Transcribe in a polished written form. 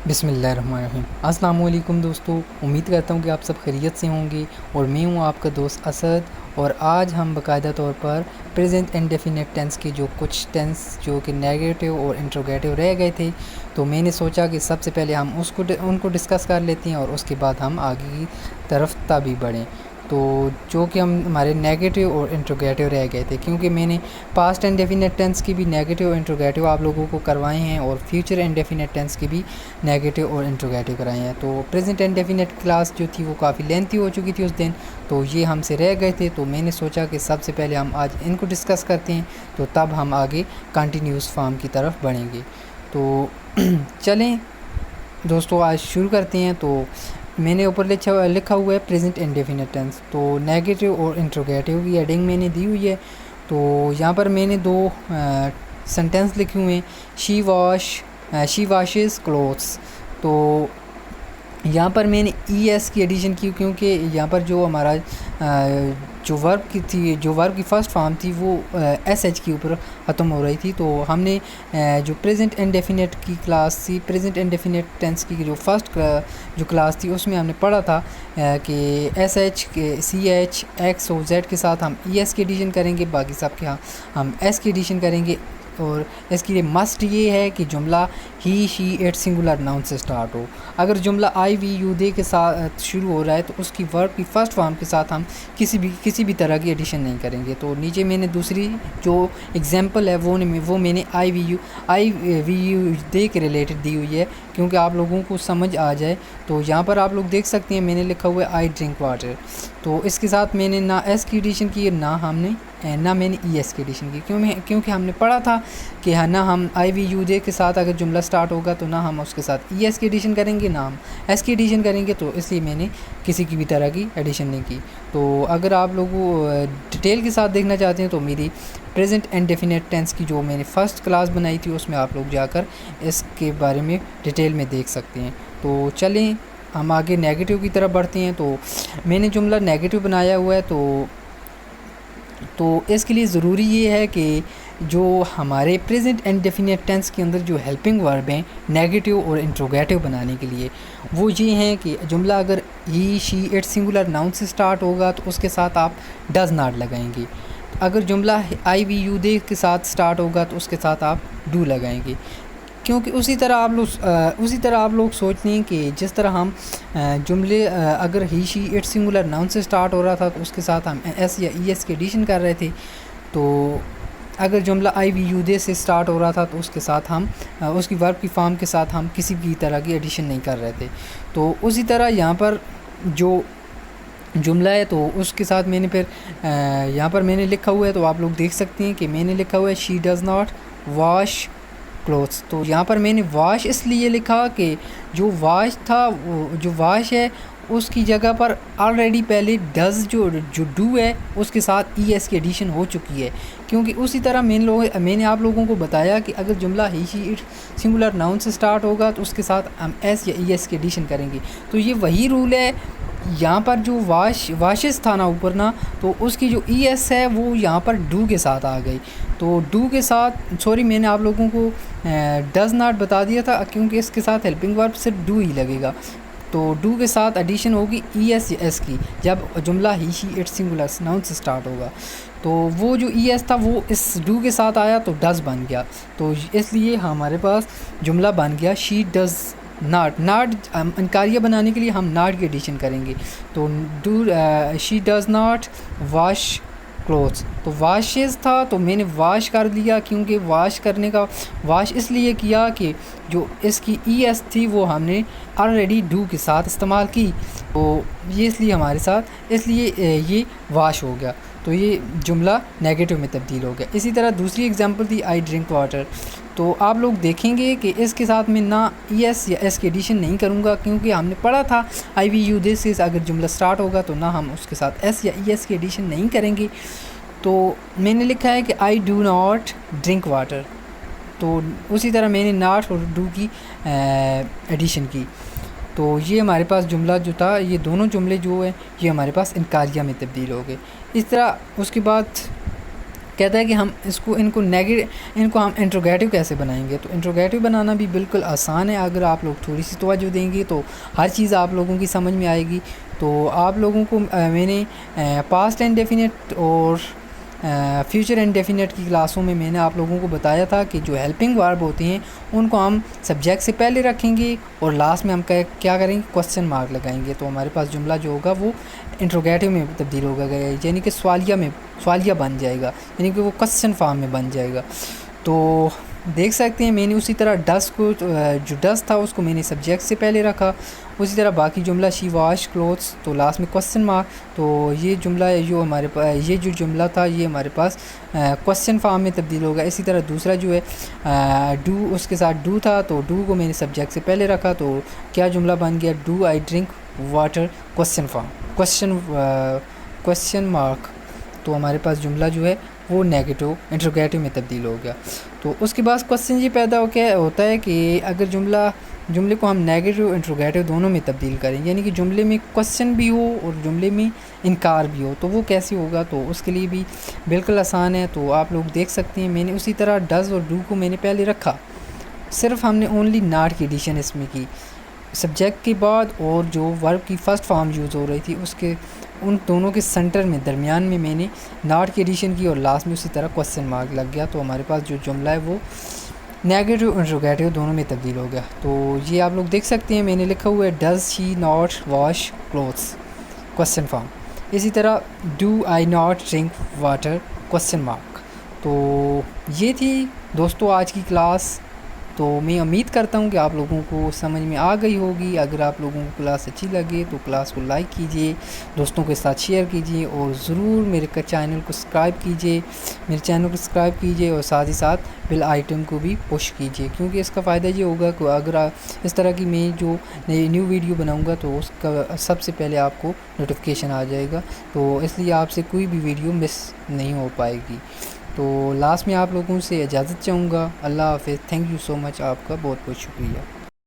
बिस्मिल्लाहिर्रहमानिर्रहीम। अस्सलाम वालेकुम दोस्तों, उम्मीद करता हूँ कि आप सब खैरियत से होंगे और मैं हूँ आपका दोस्त असद। और आज हम बाकायदा तौर पर प्रेजेंट इंडेफिनिट टेंस के जो कुछ टेंस जो कि नेगेटिव और इंट्रोगेटिव रह गए थे, तो मैंने सोचा कि सबसे पहले हम उनको डिस्कस कर लेते हैं और उसके बाद हम आगे की तरफ तभी बढ़ें। तो जो कि हम हमारे नेगेटिव और इंट्रोगेटिव रह गए थे, क्योंकि मैंने पास्ट इंडेफिनिट टेंस की भी नेगेटिव और इंट्रोगेटिव आप लोगों को करवाए हैं और फ्यूचर इंडेफिनिट टेंस की भी नेगेटिव और इंट्रोगेटिव कराए हैं। तो प्रेजेंट इंडेफिनिट क्लास जो थी वो काफ़ी लेंथी हो चुकी थी उस दिन, तो ये हमसे रह गए थे। तो मैंने सोचा कि सबसे पहले हम आज इनको डिस्कस करते हैं, तो तब हम आगे कंटिन्यूस फॉर्म की तरफ बढ़ेंगे। तो चलें दोस्तों, आज शुरू करते हैं। तो मैंने ऊपर लिखा हुआ है प्रेजेंट इंडेफिनिट टेंस, तो नेगेटिव और इंट्रोगेटिव की हेडिंग मैंने दी हुई है। तो यहाँ पर मैंने दो सेंटेंस लिखे हुए हैं, शी वॉशेस क्लोथ्स। तो यहाँ पर मैंने ES की एडिशन की, क्योंकि यहाँ पर जो हमारा जो वर्ब की फ़र्स्ट फॉर्म थी वो SH के ऊपर ख़त्म हो रही थी। तो हमने जो प्रेजेंट इंडेफिनिट की क्लास थी, प्रेजेंट इंडेफिनिट टेंस की जो फर्स्ट जो क्लास थी, उसमें हमने पढ़ा था कि SH के CH X और Z के साथ हम ES की एडिशन करेंगे, बाकी सब के यहाँ हम S की एडिशन करेंगे। और इसके लिए मस्ट ये है कि जुमला ही शी इट सिंगुलर नाउन से स्टार्ट हो। अगर जुमला आई वी यू दे के साथ शुरू हो रहा है तो उसकी वर्ब की फ़र्स्ट फॉर्म के साथ हम किसी भी तरह की एडिशन नहीं करेंगे। तो नीचे मैंने दूसरी जो एग्जांपल है वो मैंने आई वी यू दे के रिलेटेड दी हुई है, क्योंकि आप लोगों को समझ आ जाए। तो यहाँ पर आप लोग देख सकते हैं मैंने लिखा हुआ है आई ड्रिंक वाटर। तो इसके साथ मैंने ना S की एडिशन की ना मैंने ES की एडिशन की, क्योंकि हमने पढ़ा था कि हाँ ना हम आई वी यू दे के साथ अगर जुमला स्टार्ट होगा तो ना हम उसके साथ ES की एडिशन करेंगे ना हम S की एडिशन करेंगे। तो इसलिए मैंने किसी की भी तरह की एडिशन नहीं की। तो अगर आप लोग डिटेल के साथ देखना चाहते हैं तो मेरी प्रेजेंट इंडेफिनिट टेंस की जो मैंने फ़र्स्ट क्लास बनाई थी उसमें आप लोग जाकर इसके बारे में डिटेल में देख सकते हैं। तो चलें हम आगे नेगेटिव की तरफ बढ़ते हैं। तो मैंने जुमला नेगेटिव बनाया हुआ है, तो इसके लिए ज़रूरी ये है कि जो हमारे प्रेजेंट इंडेफिनिट टेंस के अंदर जो हेल्पिंग वर्ब हैं नेगेटिव और इंट्रोगेटिव बनाने के लिए, वो ये हैं कि जुमला अगर ही शी इट सिंगुलर नाउन से स्टार्ट होगा तो उसके साथ आप डज नॉट लगाएंगे। अगर जुमला आई वी यू दे के साथ स्टार्ट होगा तो उसके साथ आप डू लगाएंगे। क्योंकि उसी तरह आप लोग सोच लें कि जिस तरह हम जुमले अगर ही शी इट सिंगुलर नाउन से स्टार्ट हो रहा था तो उसके साथ हम S या ES की एडिशन कर रहे थे। तो अगर जुमला आई वी यू दे से स्टार्ट हो रहा था तो उसके साथ हम उसकी वर्ब की फॉर्म के साथ हम किसी भी तरह की एडिशन नहीं कर रहे थे। तो उसी तरह यहाँ पर जो जुमला है तो उसके साथ मैंने फिर यहाँ पर मैंने लिखा हुआ है, तो आप लोग देख सकते हैं कि मैंने लिखा हुआ है she does not wash clothes. तो यहाँ पर मैंने वॉश इसलिए लिखा कि जो वॉश था जो वॉश है उसकी जगह पर ऑलरेडी पहले डज़ जो डू है उसके साथ ES की एडिशन हो चुकी है। क्योंकि उसी तरह मैंने आप लोगों को बताया कि अगर जुमला ही शी इट सिंगुलर नाउन से स्टार्ट होगा तो उसके साथ हम S या ES की एडिशन करेंगे। तो ये वही रूल है। यहाँ पर जो वाशेस था ना ऊपर ना, तो उसकी जो ES है वो यहाँ पर डू के साथ आ गई। तो डू के साथ मैंने आप लोगों को डज़ नॉट बता दिया था, क्योंकि इसके साथ हेल्पिंग वर्ब सिर्फ डू ही लगेगा। तो डू के साथ एडिशन होगी ES या S की जब जुमला ही शी इट सिंगुलर नाउन से स्टार्ट होगा। तो वो जो ES था वो इस डू के साथ आया तो डज़ बन गया। तो इसलिए हमारे पास जुमला बन गया शी डज़ नाट इनकारिया बनाने के लिए हम नाट की एडिशन करेंगे। तो she does not wash clothes. तो वॉशेस था तो मैंने वॉश कर दिया, क्योंकि वॉश करने का वॉश इसलिए किया कि जो इसकी ES थी वो हमने ऑलरेडी डू के साथ इस्तेमाल की। तो ये इसलिए ये वॉश हो गया। तो ये जुमला नेगेटिव में तब्दील हो गया। इसी तरह दूसरी एग्जांपल थी आई ड्रिंक वाटर। तो आप लोग देखेंगे कि इसके साथ मैं ना ES या S की एडिशन नहीं करूँगा, क्योंकि हमने पढ़ा था आई वी यू दिस से अगर जुमला स्टार्ट होगा तो ना हम उसके साथ S या ES की एडिशन नहीं करेंगे। तो मैंने लिखा है कि I do not drink water. तो उसी तरह मैंने नॉट और डू की एडिशन की। तो ये हमारे पास जुमला जो था, ये दोनों जुमले जो है ये हमारे पास इनकारिया में तब्दील हो गए। इस तरह उसके बाद कहता है कि हम इनको हम इंट्रोगेटिव कैसे बनाएंगे। तो इंट्रोगेटिव बनाना भी बिल्कुल आसान है, अगर आप लोग थोड़ी सी तवज्जो देंगे तो हर चीज़ आप लोगों की समझ में आएगी। तो आप लोगों को मैंने पास्ट इंडेफिनिट और फ्यूचर इंडेफिनिट की क्लासों में मैंने आप लोगों को बताया था कि जो हेल्पिंग वर्ब होते हैं उनको हम सब्जेक्ट से पहले रखेंगे और लास्ट में हम क्या करेंगे, क्वेश्चन मार्क लगाएंगे। तो हमारे पास जुमला जो होगा वो इंट्रोगेटिव में तब्दील होगा गया, यानी कि सवालिया बन जाएगा, यानी कि वो क्वेश्चन फॉर्म में बन जाएगा। तो देख सकते हैं मैंने उसी तरह जो डस था उसको मैंने सब्जेक्ट से पहले रखा। उसी तरह बाकी जुमला शी वॉश क्लोथ्स, तो लास्ट में क्वेश्चन मार्क। तो ये जुमला जो हमारे पास ये जो जुमला था ये हमारे पास क्वेश्चन फॉर्म में तब्दील होगा। इसी तरह दूसरा जो है डू, उसके साथ डू था, तो डू को मैंने सब्जेक्ट से पहले रखा। तो क्या जुमला बन गया, do I drink water, question form, question mark. तो हमारे पास जुमला जो है वो नेगेटिव इंट्रोगेटिव में तब्दील हो गया। तो उसके बाद क्वेश्चन ये पैदा होता है कि अगर जुमले को हम नेगेटिव इंट्रोगेटिव दोनों में तब्दील करें, यानी कि जुमले में क्वेश्चन भी हो और जुमले में इनकार भी हो, तो वो कैसे होगा। तो उसके लिए भी बिल्कुल आसान है। तो आप लोग देख सकते हैं मैंने उसी तरह डज़ और डू को मैंने पहले रखा, सिर्फ हमने ओनली नॉट की एडिशन इसमें की सब्जेक्ट के बाद, और जो वर्ब की फ़र्स्ट फॉर्म यूज़ हो रही थी उसके उन दोनों के सेंटर में दरमियान में मैंने नॉट की एडिशन की और लास्ट में उसी तरह क्वेश्चन मार्क लग गया। तो हमारे पास जो जुमला है वो नेगेटिव इंट्रोगेटिव दोनों में तब्दील हो गया। तो ये आप लोग देख सकते हैं मैंने लिखा हुआ है does she not wash clothes, question form. इसी तरह do I not drink water, question mark. तो ये थी दोस्तों आज की क्लास। तो मैं उम्मीद करता हूँ कि आप लोगों को समझ में आ गई होगी। अगर आप लोगों को क्लास अच्छी लगे तो क्लास को लाइक कीजिए, दोस्तों के साथ शेयर कीजिए और ज़रूर मेरे चैनल को सब्सक्राइब कीजिए और साथ ही साथ बेल आइटम को भी पुश कीजिए, क्योंकि इसका फ़ायदा ये होगा कि अगर आप इस तरह की मैं जो न्यू वीडियो बनाऊँगा तो उसका सबसे पहले आपको नोटिफिकेशन आ जाएगा। तो इसलिए आपसे कोई भी वीडियो मिस नहीं हो पाएगी। तो लास्ट में आप लोगों से इजाज़त चाहूँगा। अल्लाह हाफ़िज़। थैंक यू सो मच, आपका बहुत बहुत शुक्रिया।